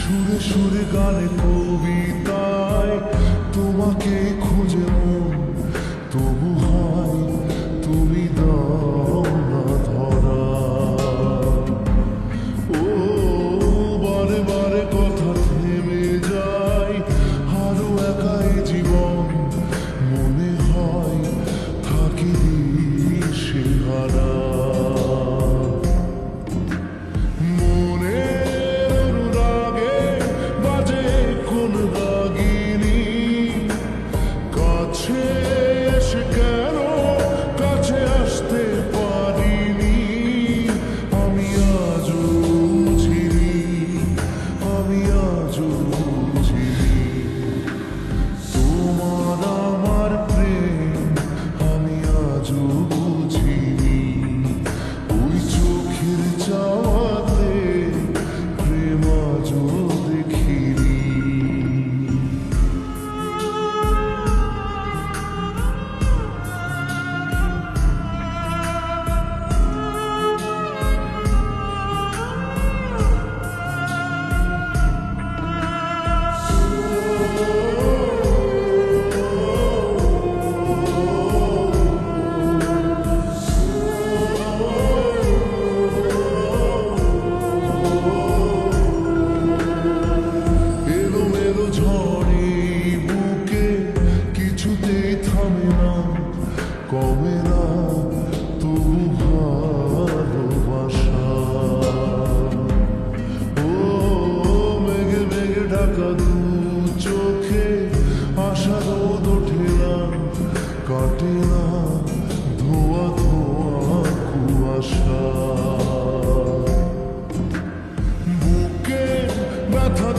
সুরে সুরে গানে কবিতায় তোমাকে খুঁজে মন, তবু হয় তুমি দাও না ধরা। ও বারে বারে কথা থেমে যায়, আরো একাই জীবন মনে হয় থাকি সে হারা। কমে না তবু ভালোবাসা। ও মেঘে মেঘে ঢাকা দু চোখে আশা রোদ ওঠে না, কাটে না ধোয়া ধোয়া কুয়াশা। বুকে ব্যথা